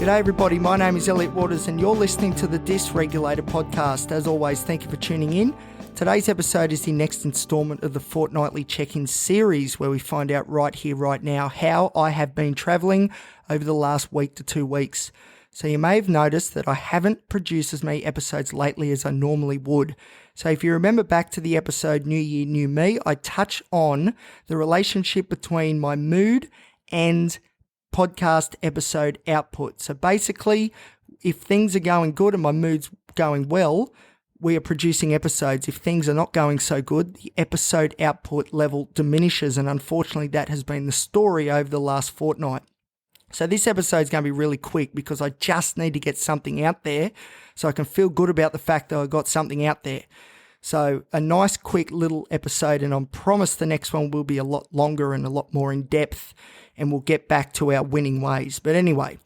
G'day everybody, my name is Elliot Waters and you're listening to the Dysregulated podcast. As always, thank you for tuning in. Today's episode is the next instalment of the Fortnightly Check-In series where we find out right here, right now, how I have been travelling over the last week to 2 weeks. So you may have noticed that I haven't produced as many episodes lately as I normally would. So if you remember back to the episode New Year, New Me, I touch on the relationship between my mood and podcast episode output. So basically, if things are going good and my mood's going well, we are producing episodes. If things are not going so good, the episode output level diminishes, and unfortunately that has been the story over the last fortnight. So this episode is going to be really quick because I just need to get something out there so I can feel good about the fact that I got something out there. So a nice quick little episode, and I promise the next one will be a lot longer and a lot more in depth, and we'll get back to our winning ways. But anyway,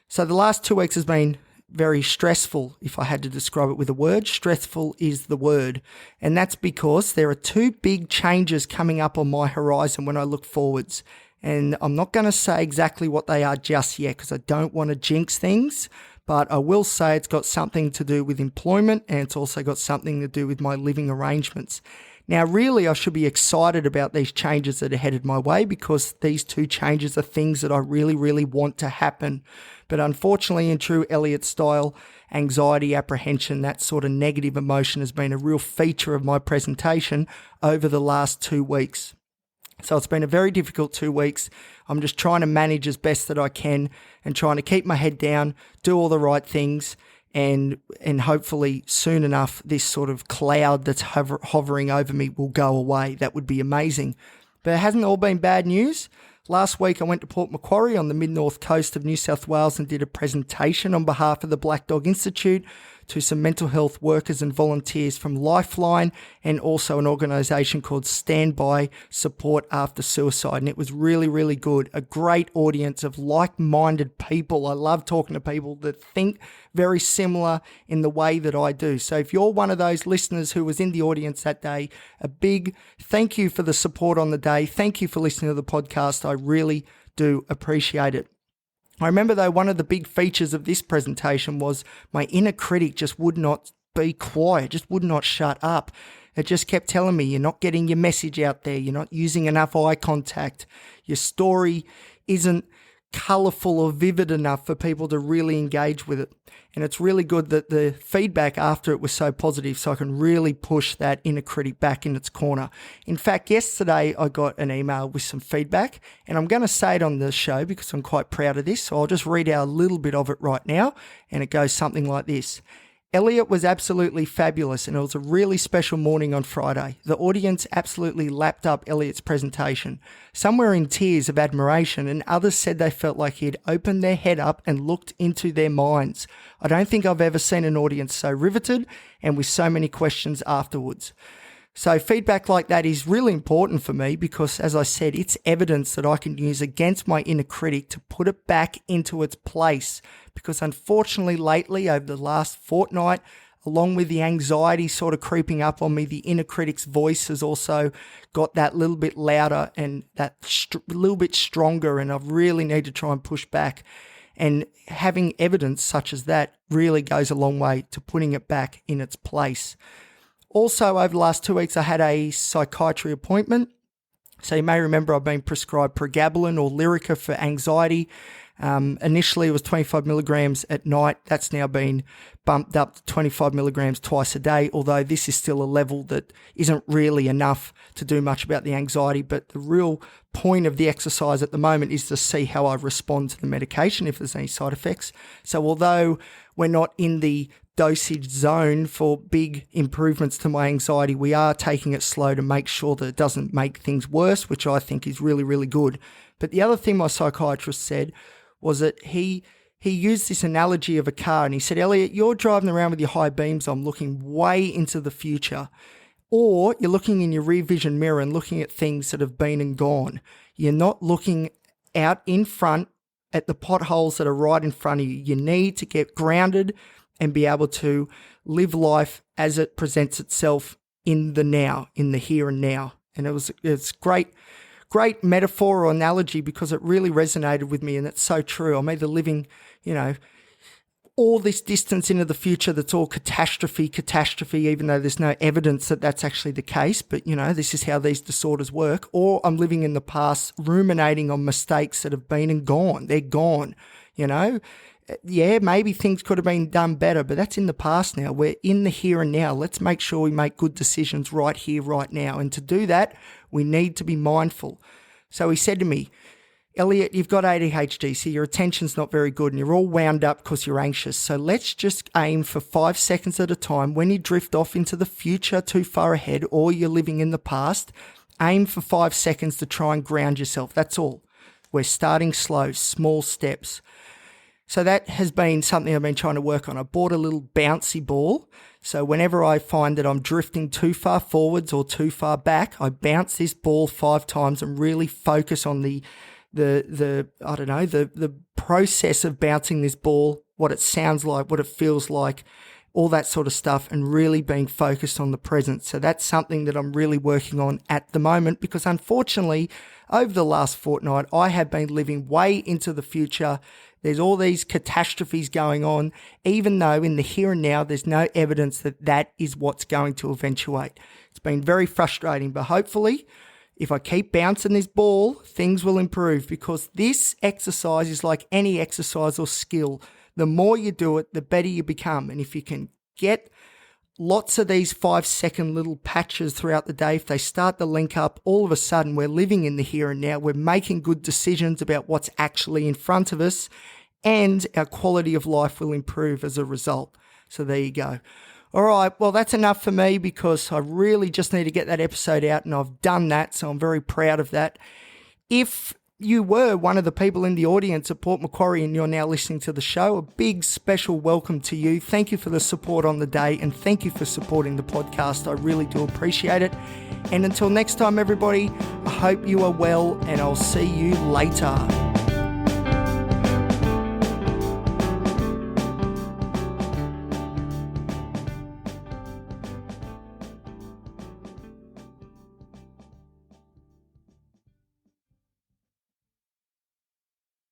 so the last 2 weeks has been very stressful. If I had to describe it with a word, stressful is the word. And that's because there are two big changes coming up on my horizon when I look forwards. And I'm not going to say exactly what they are just yet because I don't want to jinx things, but I will say it's got something to do with employment and it's also got something to do with my living arrangements. Now, really, I should be excited about these changes that are headed my way because these two changes are things that I really, really want to happen. But unfortunately, in true Elliot style, anxiety, apprehension, that sort of negative emotion has been a real feature of my presentation over the last 2 weeks. So it's been a very difficult 2 weeks. I'm just trying to manage as best that I can and trying to keep my head down, do all the right things, and hopefully soon enough this sort of cloud that's hovering over me will go away. That would be amazing. But it hasn't all been bad news. Last week I went to Port Macquarie on the mid-north coast of New South Wales and did a presentation on behalf of the Black Dog Institute to some mental health workers and volunteers from Lifeline and also an organisation called Standby Support After Suicide. And it was really, really good. A great audience of like-minded people. I love talking to people that think very similar in the way that I do. So if you're one of those listeners who was in the audience that day, a big thank you for the support on the day. Thank you for listening to the podcast. I really do appreciate it. I remember though, one of the big features of this presentation was my inner critic just would not be quiet, just would not shut up. It just kept telling me, you're not getting your message out there, you're not using enough eye contact, your story isn't colourful or vivid enough for people to really engage with it. And it's really good that the feedback after it was so positive so I can really push that inner critic back in its corner. In fact, yesterday I got an email with some feedback and I'm going to say it on the show because I'm quite proud of this. So I'll just read out a little bit of it right now and it goes something like this. Elliot was absolutely fabulous and it was a really special morning on Friday. The audience absolutely lapped up Elliot's presentation. Some were in tears of admiration and others said they felt like he had opened their head up and looked into their minds. I don't think I've ever seen an audience so riveted and with so many questions afterwards. So feedback like that is really important for me because, as I said, it's evidence that I can use against my inner critic to put it back into its place. Because unfortunately lately, over the last fortnight, along with the anxiety sort of creeping up on me, the inner critic's voice has also got that little bit louder and that little bit stronger, and I really need to try and push back. And having evidence such as that really goes a long way to putting it back in its place. Also, over the last 2 weeks, I had a psychiatry appointment. So you may remember I've been prescribed pregabalin or Lyrica for anxiety. Initially, it was 25 milligrams at night. That's now been bumped up to 25 milligrams twice a day, although this is still a level that isn't really enough to do much about the anxiety. But the real point of the exercise at the moment is to see how I respond to the medication, if there's any side effects. So although we're not in the dosage zone for big improvements to my anxiety, we are taking it slow to make sure that it doesn't make things worse, which I think is really, really good. But the other thing my psychiatrist said was that he used this analogy of a car and he said, Elliot, you're driving around with your high beams on looking way into the future, or you're looking in your rear vision mirror and looking at things that have been and gone. You're not looking out in front at the potholes that are right in front of you. You need to get grounded and be able to live life as it presents itself in the now, in the here and now. And it's great great metaphor or analogy because it really resonated with me, and it's so true. I'm either living, all this distance into the future that's all catastrophe, even though there's no evidence that that's actually the case. But, this is how these disorders work. Or I'm living in the past, ruminating on mistakes that have been and gone. They're gone, Yeah, maybe things could have been done better, but that's in the past now. We're in the here and now. Let's make sure we make good decisions right here, right now. And to do that, we need to be mindful. So he said to me, Elliot, you've got ADHD, so your attention's not very good and you're all wound up because you're anxious. So let's just aim for 5 seconds at a time. When you drift off into the future too far ahead or you're living in the past, aim for 5 seconds to try and ground yourself. That's all. We're starting slow, small steps. So that has been something I've been trying to work on. I bought a little bouncy ball. So whenever I find that I'm drifting too far forwards or too far back, I bounce this ball 5 times and really focus on the process of bouncing this ball, what it sounds like, what it feels like, all that sort of stuff, and really being focused on the present. So that's something that I'm really working on at the moment because unfortunately, over the last fortnight, I have been living way into the future. There's all these catastrophes going on, even though in the here and now, there's no evidence that that is what's going to eventuate. It's been very frustrating, but hopefully, if I keep bouncing this ball, things will improve because this exercise is like any exercise or skill. The more you do it, the better you become. And if you can get lots of these 5-second little patches throughout the day, if they start to link up, all of a sudden we're living in the here and now. We're making good decisions about what's actually in front of us, and our quality of life will improve as a result. So there you go. All right, well, that's enough for me because I really just need to get that episode out, and I've done that, so I'm very proud of that. If you were one of the people in the audience at Port Macquarie and you're now listening to the show, a big special welcome to you. Thank you for the support on the day, and thank you for supporting the podcast. I really do appreciate it. And until next time, everybody, I hope you are well, and I'll see you later.